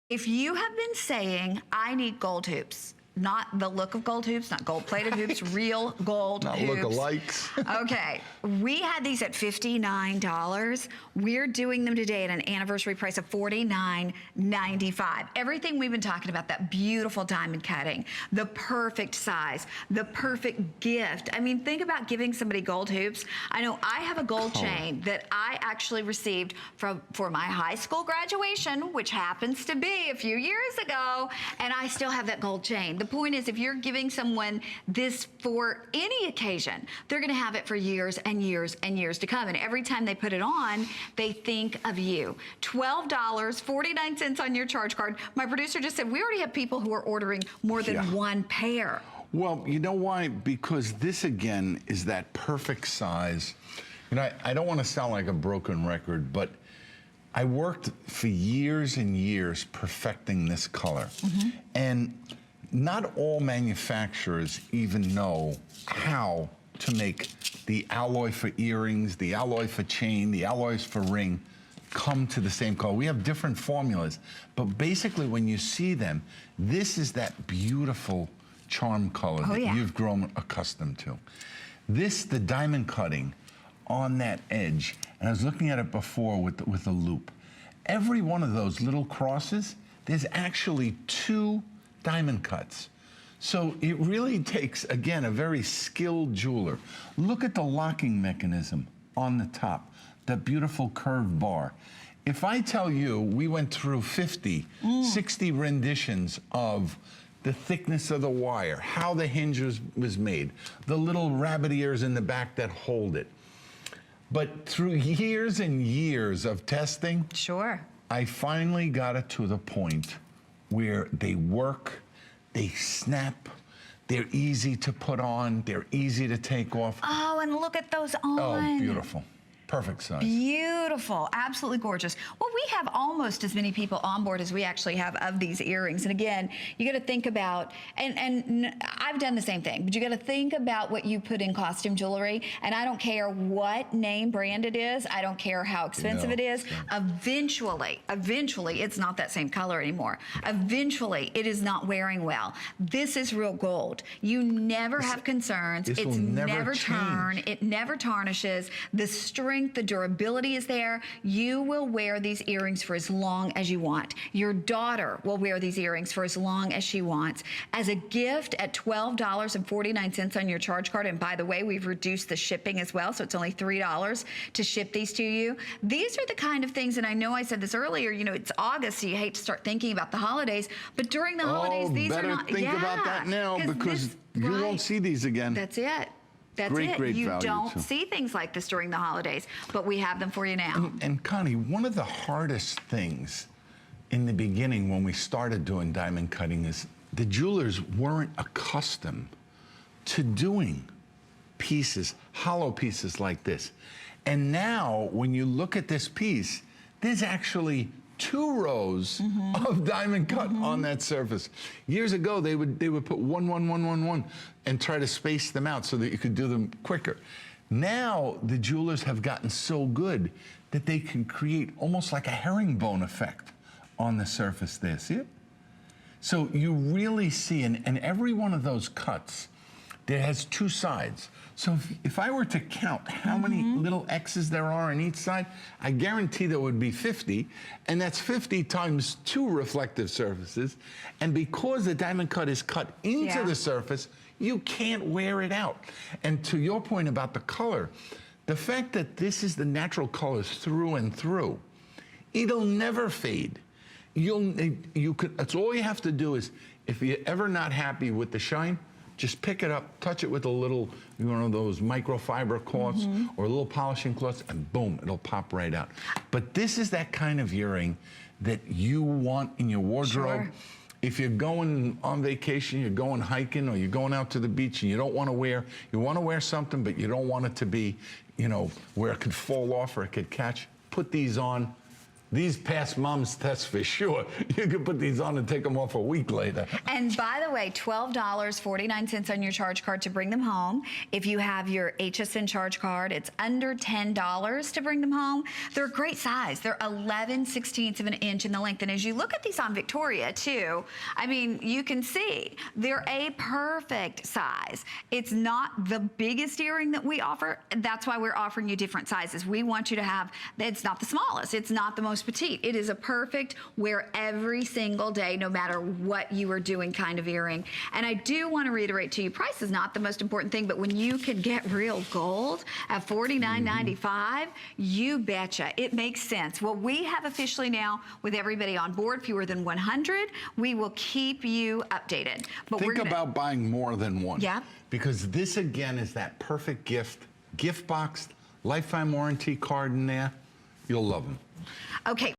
If you have been saying, I need gold hoops, not the look of gold hoops, not gold-plated hoops, real gold not hoops. Not lookalikes. Okay, we had these at $59. We're doing them today at an anniversary price of $49.95. Everything we've been talking about, that beautiful diamond cutting, the perfect size, the perfect gift. I mean, think about giving somebody gold hoops. I know I have a gold chain that I actually received for my high school graduation, which happens to be a few years ago, and I still have that gold chain. The point is, if you're giving someone this for any occasion, they're gonna have it for years and years and years to come. And every time they put it on, they think of you. $12.49 on your charge card. My producer just said, we already have people who are ordering more than one pair. Well, you know why? Because this, again, is that perfect size. You know, I don't want to sound like a broken record, but I worked for years and years perfecting this color. And not all manufacturers even know how to make the alloy for earrings, the alloy for chain, the alloys for ring come to the same color. We have different formulas, but basically when you see them, this is that beautiful charm color that you've grown accustomed to. This, the diamond cutting on that edge, and I was looking at it before with the loop. Every one of those little crosses, there's actually 2 diamond cuts. So it really takes, again, a very skilled jeweler. Look at the locking mechanism on the top, that beautiful curved bar. If I tell you we went through 50, 60 renditions of the thickness of the wire, how the hinge was made, the little rabbit ears in the back that hold it. But through years and years of testing, I finally got it to the point where they work, they snap, they're easy to put on, they're easy to take off. Oh, and look at those on. Oh, beautiful. Perfect size. Beautiful, absolutely gorgeous. Well, we have almost as many people on board as we actually have of these earrings. And again, you gotta think about, and I've done the same thing, but you gotta think about what you put in costume jewelry. And I don't care what name brand it is, I don't care how expensive it is. Eventually, it's not that same color anymore. Eventually, it is not wearing well. This is real gold. You never have concerns. It's never turn. It never tarnishes. The strength, the durability is there. You will wear these earrings for as long as you want. Your daughter will wear these earrings for as long as she wants. As a gift at $12.49 on your charge card, and by the way, we've reduced the shipping as well, so it's only $3 to ship these to you. These are the kind of things, and I know I said this earlier, you know, it's August, so you hate to start thinking about the holidays, but during the holidays, these are not— think about that now, because you won't see these again. That's it. That's it. You don't see things like this during the holidays, but we have them for you now. And Connie, one of the hardest things in the beginning when we started doing diamond cutting is the jewelers weren't accustomed to doing pieces, hollow pieces like this. And now, when you look at this piece, there's actually 2 rows of diamond cut on that surface. Years ago, they would put 1, 1, 1, 1, 1 and try to space them out so that you could do them quicker. Now, the jewelers have gotten so good that they can create almost like a herringbone effect on the surface there. See it? So you really see, and every one of those cuts, there has 2 sides. So if I were to count how many little X's there are on each side, I guarantee there would be 50, and that's 50 times 2 reflective surfaces. And because the diamond cut is cut into the surface, you can't wear it out. And to your point about the color, the fact that this is the natural colors through and through, it'll never fade. That's all you have to do is, if you're ever not happy with the shine, just pick it up, touch it with a little, one of those microfiber cloths or a little polishing cloths, and boom, it'll pop right out. But this is that kind of earring that you want in your wardrobe. If you're going on vacation, you're going hiking, or you're going out to the beach and you don't want to wear, you want to wear something, but you don't want it to be, you know, where it could fall off or it could catch, put these on. These pass mom's test for sure. You can put these on and take them off a week later. And by the way, $12.49 on your charge card to bring them home. If you have your HSN charge card, it's under $10 to bring them home. They're a great size. They're 11/16 of an inch in the length. And as you look at these on Victoria too, I mean, you can see they're a perfect size. It's not the biggest earring that we offer. That's why we're offering you different sizes. We want you to have, it's not the smallest, it's not the most petite. It is a perfect wear every single day, no matter what you are doing kind of earring. And I do want to reiterate to you, price is not the most important thing, but when you can get real gold at $49.95, you betcha, it makes sense. Well, we have officially now, with everybody on board, fewer than 100, we will keep you updated. But Think about buying more than one. Yeah. Because this, again, is that perfect gift box, lifetime warranty card in there. You'll love them. Okay.